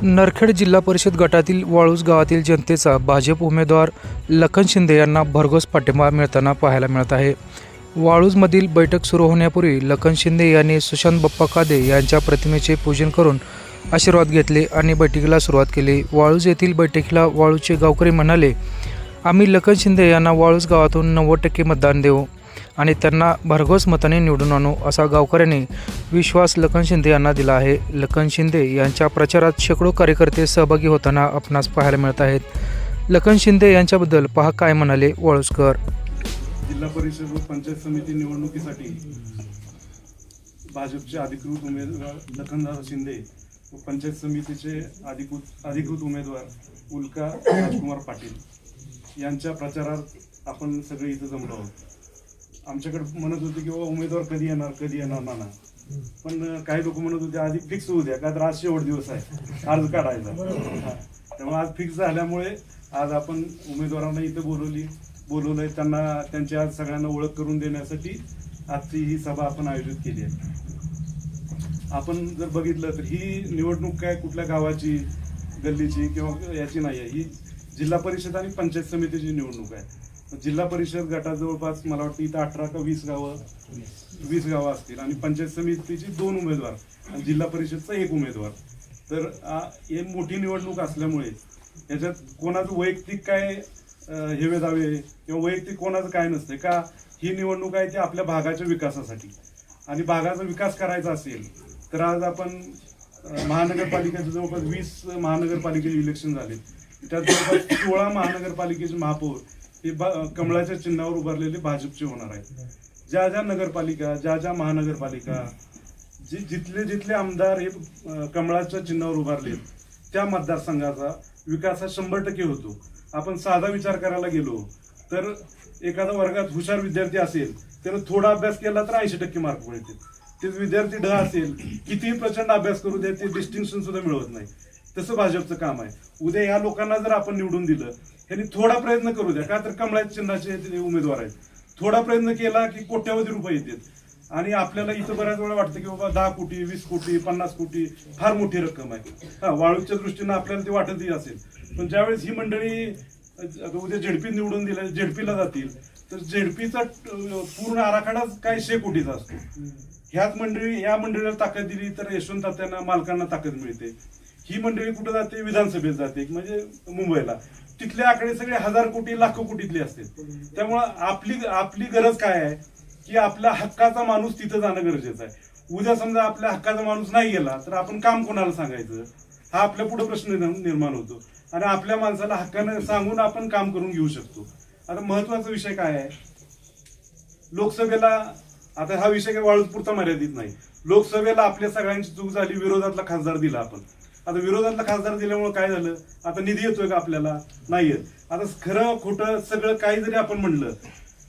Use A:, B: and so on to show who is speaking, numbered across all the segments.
A: नरखेड जिल्हा परिषद गटातील वाळूज गावातील जनतेचा भाजप उमेदवार लखन शिंदे यांना भरघोस पाठिंबा मिळताना पाहायला मिळत आहे। वाळूजमधील बैठक सुरू होण्यापूर्वी लखन शिंदे यांनी सुशांत बप्पा कादे यांच्या प्रतिमेचे पूजन करून आशीर्वाद घेतले आणि बैठकीला सुरुवात केली। वाळूज येथील बैठकीला वाळूजचे गावकरी म्हणाले, आम्ही लखन शिंदे यांना वाळूज गावातून 90% मतदान देऊ आणि त्यांना भरघोस मताने निवडून आणू असा गावकऱ्यांनी विश्वास लखन शिंदे यांना दिला आहे। लखन शिंदे यांच्या प्रचारात शेकडो कार्यकर्ते सहभागी होताना आपणास पाहायला मिळत आहेत। लखन शिंदे यांच्याबद्दल पहा काय म्हणाले वाळूजकर।
B: जिल्हा परिषद व पंचायत समिती निवडणुकीसाठी भाजपचे अधिकृत उमेदवार लखनदादा शिंदे व पंचायत समितीचे अधिकृत उमेदवार उल्का राजकुमार पाटील यांच्या प्रचारात आपण सगळे इथं जमलो आहोत। आमच्याकडे म्हणत होते की उमेदवार कधी येणार नाना, पण काही लोक म्हणत होते आधी फिक्स होऊ द्या, का तर आज शेवट दिवस आहे अर्ज काढायचा। त्यामुळे आज फिक्स झाल्यामुळे आज आपण उमेदवारांना इथं बोलवलंय, त्यांना त्यांची आज सगळ्यांना ओळख करून देण्यासाठी आजची ही सभा आपण आयोजित केली आहे। आपण जर बघितलं तर ही निवडणूक काय कुठल्या गावाची गल्लीची किंवा याची नाही आहे, ही जिल्हा परिषद आणि पंचायत समितीची निवडणूक आहे। जिल्हा परिषद गटात जवळपास मला वाटतं इथं 18 का 20 गावं असतील आणि पंचायत समितीची 2 उमेदवार आणि जिल्हा परिषदचा 1 उमेदवार। तर ही मोठी निवडणूक असल्यामुळे याच्यात कोणाचं वैयक्तिक काय हेवे दावे किंवा वैयक्तिक कोणाचं काय नसते का, ही निवडणूक आहे ती आपल्या भागाच्या विकासासाठी आणि भागाचा विकास करायचा असेल तर आज आपण महानगरपालिकेचे जवळपास 20 महानगरपालिकेचे इलेक्शन झाले, त्यात जवळपास 16 महानगरपालिकेचे महापौर हे कमळाच्या चिन्हावर उभारलेले भाजपचे होणार आहेत। ज्या नगरपालिका ज्या महानगरपालिका जिथले आमदार हे कमळाच्या चिन्हावर उभारले त्या मतदारसंघाचा विकास हा 100% होतो। आपण साधा विचार करायला गेलो तर एखादा वर्गात हुशार विद्यार्थी असेल त्यानं थोडा अभ्यास केला तर 80% मार्क मिळतील। तेच विद्यार्थी ढ असेल कितीही प्रचंड अभ्यास करू दे ते डिस्टिंक्शन सुद्धा मिळवत नाही। तसं भाजपचं काम आहे। उद्या या लोकांना जर आपण निवडून दिलं, यांनी थोडा प्रयत्न करू द्या, का तर कमळाच्या चिन्हाचे उमेदवार आहेत, थोडा प्रयत्न केला की कोट्यावधी रुपये येतात आणि आपल्याला इथं बऱ्याच वेळा वाटतं की बाबा 10 कोटी 20 कोटी 50 कोटी फार मोठी रक्कम आहे। वाळूच्या दृष्टीनं आपल्याला ते वाटतही असेल, पण ज्यावेळेस ही मंडळी उद्या झेडपी निवडून दिल्या झेडपीला जातील तर झेडपीचा पूर्ण आराखडा काय 100 कोटीचा असतो। ह्या मंडळीला ताकद दिली तर यशवंत तात्यांना मालकांना ताकद मिळते। ही मंडळी कुठं जाते, विधानसभेत जाते म्हणजे मुंबईला, तिथले आकडे सगळे 1000 कोटी लाखो कोटीतले असते। त्यामुळं आपली गरज काय आहे की आपल्या हक्काचा माणूस तिथं जाणं गरजेचं आहे। उद्या समजा आपल्या हक्काचा माणूस नाही गेला तर आपण काम कोणाला सांगायचं, हा आपल्या पुढे प्रश्न निर्माण होतो आणि आपल्या माणसाला हक्कानं सांगून आपण काम करून घेऊ शकतो। आता महत्वाचा विषय काय आहे, लोकसभेला आता हा विषय काही वाळूजपुरता मर्यादित नाही, लोकसभेला आपल्या सगळ्यांची चूक झाली, विरोधातला खासदार दिला आपण। आता विरोधातला खासदार दिल्यामुळे काय झालं, आता निधी येतोय का आपल्याला, नाही येत। आता खरं खोटं सगळं काही जरी आपण म्हणलं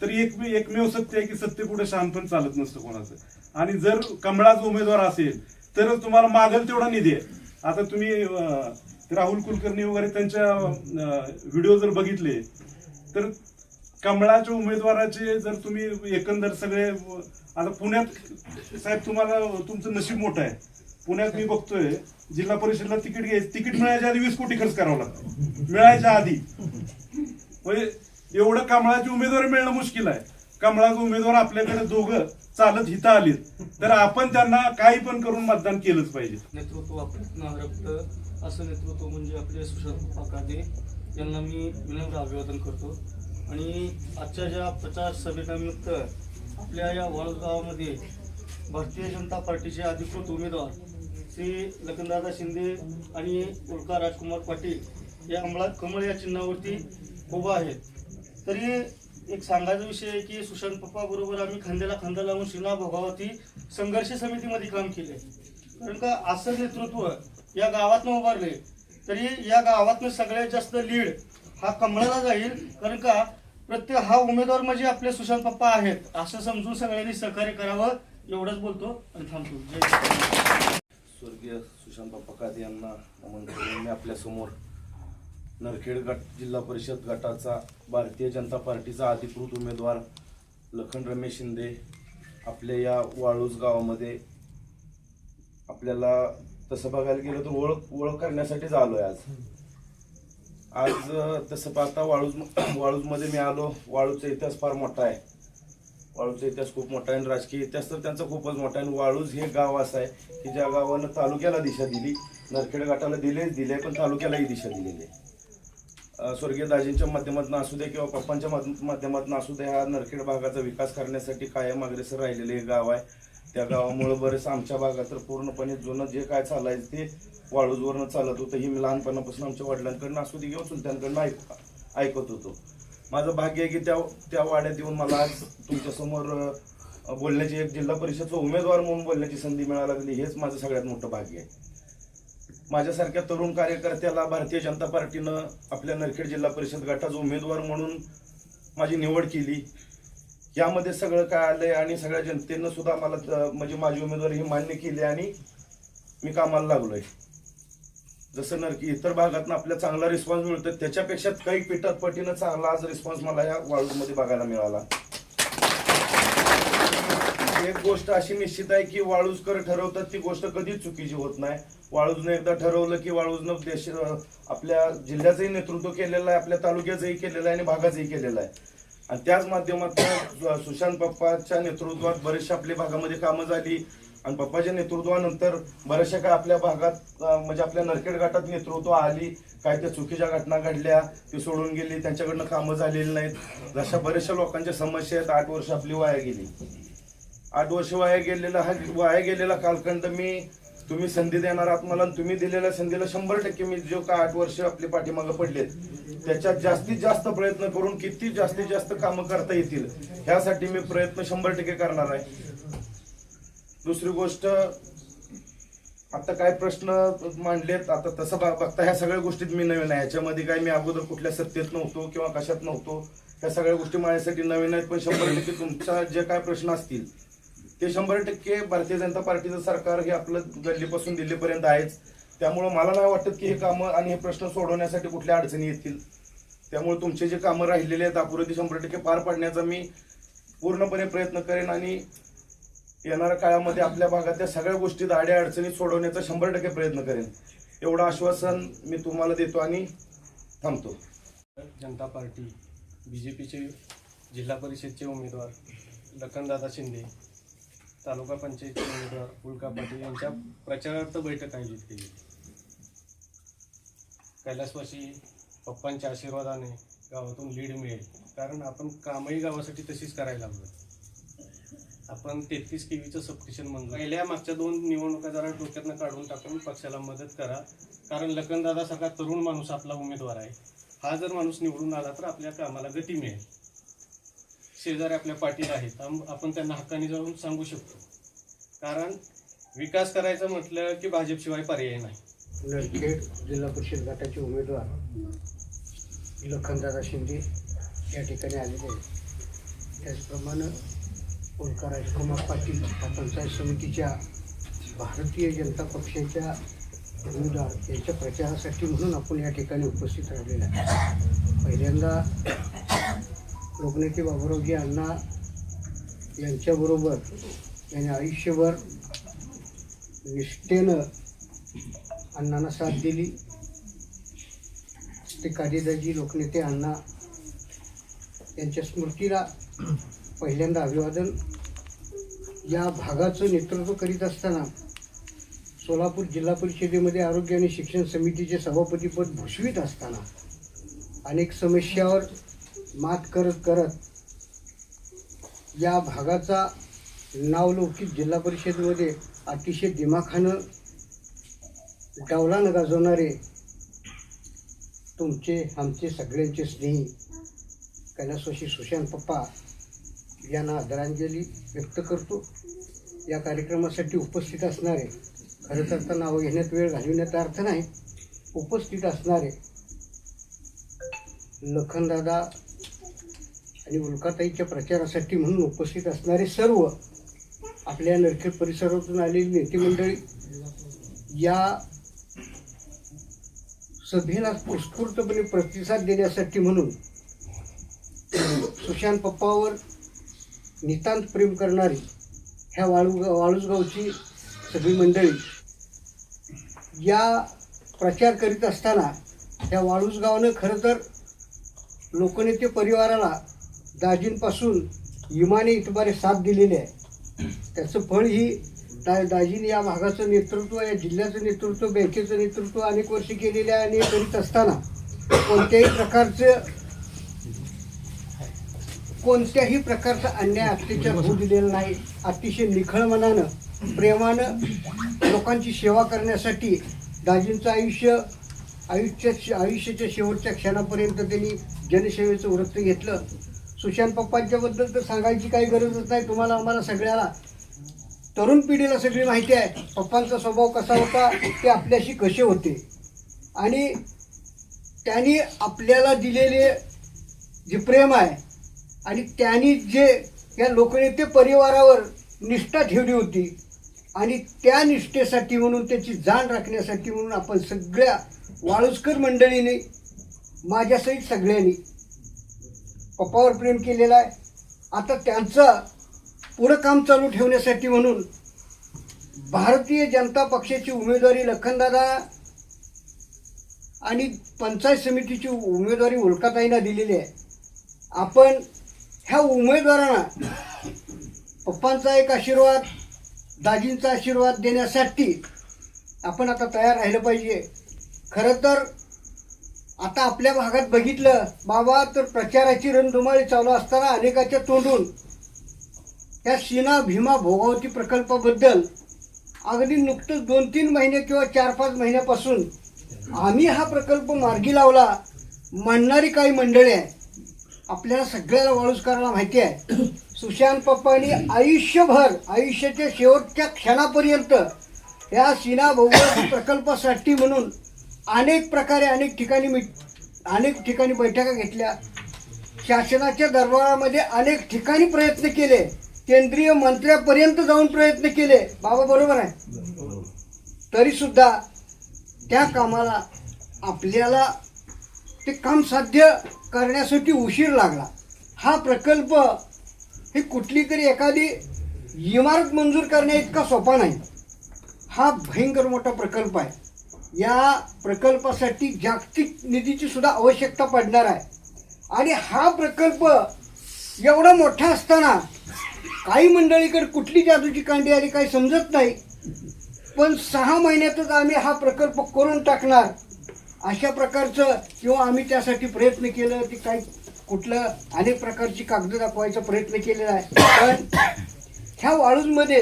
B: तरी एकमेव सत्य आहे की सत्य कुठे शहाणपण चालत नसतं कोणाचं, आणि जर कमळाचा उमेदवार असेल तरच तुम्हाला मागेल तेवढा निधी आहे। आता तुम्ही राहुल कुलकर्णी वगैरे त्यांच्या व्हिडिओ जर बघितले तर कमळाच्या उमेदवाराचे जर तुम्ही एकंदर सगळे, आता पुण्यात साहेब तुम्हाला तुमचं नशीब मोठं आहे, पुण्यात मी बघतोय जिल्हा परिषदला तिकीट मिळायच्या आधी 20 कोटी खर्च करावं लागतं, मिळायच्या आधी। म्हणजे एवढं कमळाची उमेदवार मिळणं मुश्किल आहे। कमळाचा उमेदवार आपल्याकडे दोघं चालत हिता आलीत तर आपण त्यांना काही पण करून मतदान केलंच पाहिजे।
C: नेतृत्व रक्त असं नेतृत्व म्हणजे आपले सुशांत कादे यांना मी विनम्र अभिवादन करतो। आणि आजच्या ज्या प्रचार सभेनिमित्त आपल्या या वाळूज गावामध्ये भारतीय जनता पार्टीचे अधिकृत उमेदवार श्री लखनदादा शिंदे आणि उल्का राजकुमार पाटील या कमळ या चिन्हावरती उभा आहेत। तरी एक सांगायचा विषय आहे की सुशांत पप्पा बरोबर आम्ही खांद्याला खांदा लावून शिना भोगावती संघर्ष समितीमध्ये काम केले, कारण का असं नेतृत्व या गावातनं उभारले तरी या गावातनं सगळ्यात जास्त लीड हा कमळाला जाईल, कारण का प्रत्येक हा उमेदवार म्हणजे आपले सुशांत पप्पा आहेत असं समजून सगळ्यांनी सहकार्य करावं, एवढंच बोलतो आणि थांबतो। जय
D: स्वर्गीय सुशांत बाप्पा कादे यांना नमन करून मी आपल्या समोर नरखेड जिल्हा परिषद गटाचा भारतीय जनता पार्टीचा अधिकृत उमेदवार लखन रमेश शिंदे आपल्या या वाळूज गावामध्ये आपल्याला तसं बघायला गेलं तर ओळख करण्यासाठीच आलोय आज तसं पाहता वाळूजमध्ये मी आलो. वाळूचा इतिहास फार मोठा आहे. वाळूचा इतिहास खूप मोठा आहे आणि राजकीय इतिहास तर त्यांचा खूपच मोठा आहे. आणि वाळूज हे गाव असं आहे की ज्या गावानं तालुक्याला दिशा दिली, नरखेड घाटाला दिले पण तालुक्यालाही दिशा दिलेली आहे. स्वर्गीय दाजींच्या माध्यमातून असू दे किंवा पप्पांच्या माध्यमातून असू दे, हा नरखेड भागाचा विकास करण्यासाठी कायम अग्रेसर राहिलेले हे गाव आहे. त्या गावामुळे बरेच आमच्या भागात तर पूर्णपणे जुनं जे काय चालायचं ते वाळूजवरनं चालत होतं. ही मी लहानपणापासून आमच्या वडिलांकडनं असू दे किंवा चुलत्यांकडनं ऐकत होतो. माझं भाग्य आहे की त्या वाड्यात येऊन मला आज तुमच्यासमोर बोलण्याची, एक जिल्हा परिषदचा उमेदवार म्हणून बोलण्याची संधी मिळायला लागली. हेच माझं सगळ्यात मोठं भाग्य आहे. माझ्यासारख्या तरुण कार्यकर्त्याला भारतीय जनता पार्टीनं आपल्या नरखेड जिल्हा परिषद गटाचा उमेदवार म्हणून माझी निवड केली. यामध्ये सगळं काय आलंय आणि सगळ्या जनतेनं सुद्धा मला म्हणजे माझी उमेदवारी ही मान्य केली आणि मी कामाला लागलोय. जसं इतर भागातनं आपल्याला चांगला रिस्पॉन्स मिळतो त्याच्यापेक्षा काही पटीनं चांगला आज रिस्पॉन्स मला या वाळूमध्ये बघायला मिळाला. एक गोष्ट अशी निश्चित आहे की वाळूजकर ठरवतात ती गोष्ट कधीच चुकीची होत नाही. वाळूजनं एकदा ठरवलं की वाळूजनं आपल्या जिल्ह्याचंही नेतृत्व केलेलं आहे, आपल्या तालुक्याचंही केलेलं आहे आणि भागाचंही केलेलं आहे. आणि त्याच माध्यमातून सुशांत पप्पाच्या नेतृत्वात बरेचशा आपल्या भागामध्ये कामं झाली आणि पप्पाच्या नेतृत्वानंतर बऱ्याचशा काय आपल्या भागात म्हणजे आपल्या नरखेड घाटात नेतृत्व आली. काय त्या चुकीच्या घटना घडल्या, ती सोडून गेली, त्यांच्याकडनं कामं झालेली नाहीत. जशा बऱ्याचशा लोकांच्या समस्या आहेत. 8 वर्ष आपली वाया गेली. 8 वर्ष वाया गेलेला कालखंड तुम्ही संधी देणार आहात मला, आणि तुम्ही दिलेल्या संधीला 100% मी जो काय 8 वर्ष आपले पाठीमागे पडलेत त्याच्यात जास्तीत जास्त प्रयत्न करून किती जास्तीत जास्त कामं करता येतील ह्यासाठी मी प्रयत्न 100% करणार आहे. दुसरी गोष्ट, आता काय प्रश्न मांडलेत, आता तसं बघता ह्या सगळ्या गोष्टीत मी नवीन आहे. ह्याच्यामध्ये काय मी अगोदर कुठल्या सत्तेत नव्हतो किंवा कशात नव्हतो. ह्या सगळ्या गोष्टी माझ्यासाठी नवीन आहेत. पण 100% तुमच्या जे काय प्रश्न असतील ते 100% भारतीय जनता पार्टीचं सरकार हे आपलं गल्लीपासून दिल्लीपर्यंत आहेच. त्यामुळं मला नाही वाटत की हे कामं आणि हे प्रश्न सोडवण्यासाठी कुठल्या अडचणी येतील. त्यामुळे तुमचे जे कामं राहिलेले आहेत अपुरे 100% पार पाडण्याचा मी पूर्णपणे प्रयत्न करेन आणि येणाऱ्या काळामध्ये आपल्या भागातल्या सगळ्या गोष्टी अड्या अडचणी सोडवण्याचा 100% प्रयत्न करेन. एवढं आश्वासन मी तुम्हाला देतो आणि थांबतो.
E: जनता पार्टी BJPचे जिल्हा परिषदचे उमेदवार लखनदादा शिंदे, तालुका पंचायतचे उमेदवार उल्का पाटील यांच्या प्रचारार्थ बैठक आयोजित केली. कैलासवासी पप्पांच्या आशीर्वादाने गावातून लीड मिळेल, कारण आपण कामही गावासाठी तशीच करायला लागलो. आपण 33 KVचं सबस्टेशन मंजूर पहिल्या मागच्या 2 निवडणुका जरा डोक्यातनं काढून टाकून पक्षाला मदत करा, कारण लखनदादा सगळा तरुण माणूस आपला उमेदवार आहे. हा जर माणूस निवडून आला तर आपल्या कामाला गती मिळेल. शेजारी आपल्या पाटील आहेत, आपण त्यांना हक्काने जाऊन सांगू शकतो, कारण विकास करायचं म्हटलं की भाजपशिवाय पर्याय नाही.
F: नरखेड जिल्हा परिषद गटाचे उमेदवार लखनदादा शिंदे या ठिकाणी आलेले आहेत. त्याचप्रमाणे उल्का राजकुमार पाटील या पंचायत समितीच्या भारतीय जनता पक्षाच्या उमेदवार यांच्या प्रचारासाठी म्हणून आपण या ठिकाणी उपस्थित राहिलेले आहे. पहिल्यांदा लोकनेते बाबुरावजी अण्णा यांच्याबरोबर यांनी आयुष्यभर निष्ठेनं अण्णांना साथ दिली. ते काळीदाजी लोकनेते अण्णा यांच्या स्मृतीला पहिल्यांदा अभिवादन. या भागाचं नेतृत्व करीत असताना सोलापूर जिल्हा परिषदेमध्ये आरोग्य आणि शिक्षण समितीचे सभापतीपद भूषवित असताना अनेक समस्यावर मात करत या भागाचा नावलौकिक जिल्हा परिषदेमध्ये अतिशय दिमाखानं डावलानं गाजवणारे तुमचे आमचे सगळ्यांचे स्नेही कैलासवासी सुशांत पप्पा यांना आदरांजली व्यक्त करतो. या कार्यक्रमासाठी उपस्थित असणारे, खरं तर नावं घेण्यात वेळ घालविण्याचा अर्थ नाही, उपस्थित असणारे लखनदादा आणि उल्काताईच्या प्रचारासाठी म्हणून उपस्थित असणारे सर्व आपल्या नरखेड परिसरातून आलेली नेते मंडळी, या सभेला उत्स्फूर्तपणे प्रतिसाद देण्यासाठी म्हणून सुशांत पप्पावर नितांत प्रेम करणारी ह्या वाळूजगावची सगळी मंडळी या प्रचार करीत असताना या वाळूज गावानं खरं तर लोकनेते परिवाराला दाजींपासून इमाने इतबारे साथ दिलेली आहे. त्याचं फळ ही दाजीने या भागाचं नेतृत्व, या जिल्ह्याचं नेतृत्व, बँकेचं नेतृत्व अनेक वर्षे केलेलं आहे. आणि करीत असताना कोणत्याही प्रकारचा अन्याय अत्याचार होऊ दिलेला नाही. अतिशय निखळ मनानं, प्रेमानं लोकांची सेवा करण्यासाठी दाजींचं आयुष्याच्या शेवटच्या क्षणापर्यंत त्यांनी जनसेवेचं व्रत घेतलं. सुशांत पप्पांच्याबद्दल तर सांगायची काही गरजच नाही. तुम्हाला आम्हाला सगळ्याला, तरुण पिढीला सगळी माहिती आहे पप्पांचा स्वभाव कसा होता, ते आपल्याशी कसे होते. आणि त्यांनी आपल्याला दिलेले जे प्रेम आहे आणि त्यांनी जे या लोकनेते परिवारावर निष्ठा ठेवली होती आणि त्या निष्ठेसाठी म्हणून, त्याची जाण राखण्यासाठी म्हणून आपण सगळ्या वाळुजकर मंडळीने, माझ्यासहित सगळ्यांनी पप्पावर प्रेम केलेलं आहे. आता त्यांचं पुढं काम चालू ठेवण्यासाठी म्हणून भारतीय जनता पक्षाची उमेदवारी लखनदादा आणि पंचायत समितीची उमेदवारी उल्काताईंना दिलेली आहे. आपण ह्या उमेदवारांना पप्पांचा एक आशीर्वाद, दाजींचा आशीर्वाद देण्यासाठी आपण आता तयार राहिलं पाहिजे. खरं तर आता आपल्या भागात बघितलं बाबा तर प्रचाराची रणधुमाळी चालू असताना अनेकाच्या तोंडून या सीना भीमा भोगावती प्रकल्पाबद्दल अगदी नुकतंच 2-3 महिने किंवा 4-5 महिन्यापासून आम्ही हा प्रकल्प मार्गी लावला म्हणणारी काही मंडळी आहे. आपल्याला सगळ्याला वाळुजकरांना माहिती आहे सुशांत पप्पांनी आयुष्यभर, आयुष्याच्या शेवटच्या क्षणापर्यंत या सीना भोगावती प्रकल्पासाठी म्हणून अनेक प्रकारे अनेक ठिकाणी बैठका घेतल्या. शासनाच्या दरबारामध्ये अनेक ठिकाणी प्रयत्न केले, केंद्रीय मंत्र्यापर्यंत जाऊन प्रयत्न केले. बाबा बरोबर आहे. तरी सुद्धा त्या कामाला आपल्याला ते काम साध्य करण्यासाठी उशीर लागला. हा प्रकल्प ही कुठली तरी एखादी इमारत मंजूर करण्या इतका सोपा नाही. हा भयंकर मोठा प्रकल्प आहे. या प्रकल्पासाठी जागतिक निधीची सुद्धा आवश्यकता पडणार आहे. आणि हा प्रकल्प एवढा मोठा असताना काही मंडळीकडे कुठली जादूची कांडी आली काही समजत नाही. पण 6 महिन्यातच आम्ही हा प्रकल्प करून टाकणार अशा प्रकारचं, किंवा आम्ही त्यासाठी प्रयत्न केलं की काही कुठलं अनेक प्रकारची कागद दाखवायचा प्रयत्न केलेला आहे. पण ह्या वाळूजमध्ये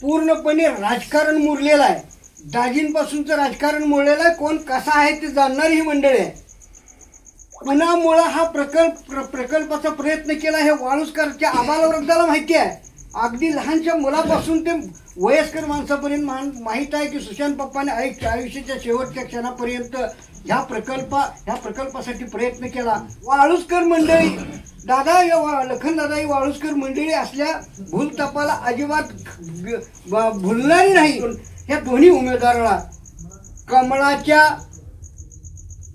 F: पूर्णपणे राजकारण मुरलेलं आहे. दाजींपासूनचं राजकारण मुरलेलं आहे. कोण कसा आहे ते जाणणारी ही मंडळी आहे. कुणामुळं हा प्रकल्पाचा प्रयत्न केला हे वाळुजकरच्या आबालवृद्धाला माहिती आहे. अगदी लहानच्या मुलापासून ते वयस्कर माणसापर्यंत माहीत आहे की सुशांत पप्पाने आयुष्याच्या शेवटच्या क्षणापर्यंत ह्या प्रकल्पासाठी प्रयत्न केला. वाळुजकर मंडळी दादा, लखनदादा ही वाळुजकर मंडळी असल्या भूलतापाला अजिबात भुलणारी नाही. ह्या दोन्ही उमेदवाराला कमळाच्या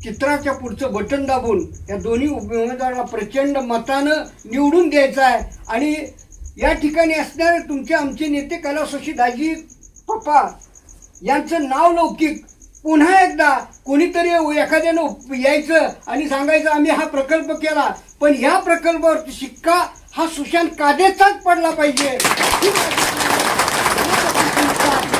F: चित्राच्या पुढचं बटन दाबून या दोन्ही उमेदवाराला प्रचंड मतानं निवडून द्यायचं आहे. आणि या ठिकाणी असणारे तुमचे आमचे नेते कैलासवासी दाजी पप्पा यांचं नाव लौकिक पुन्हा एकदा कोणीतरी एखाद्यानं यायचं आणि सांगायचं आम्ही हा प्रकल्प केला, पण ह्या प्रकल्पावरती शिक्का हा सुशांत कादेचाच पडला पाहिजे.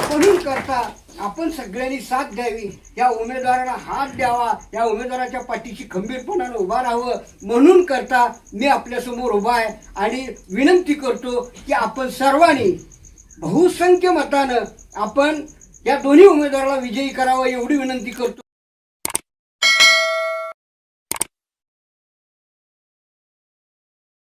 F: म्हणून करता आपण सगळ्यांनी साथ द्यावी, या उमेदवारांना हात द्यावा, या उमेदवाराच्या पाठीशी खंबीरपणानं उभा राहावं म्हणून करता मी आपल्यासमोर उभा आहे. आणि विनंती करतो की आपण सर्वांनी बहुसंख्य मतानं आपण या दोन्ही उमेदवाराला विजयी करावं एवढी विनंती करतो.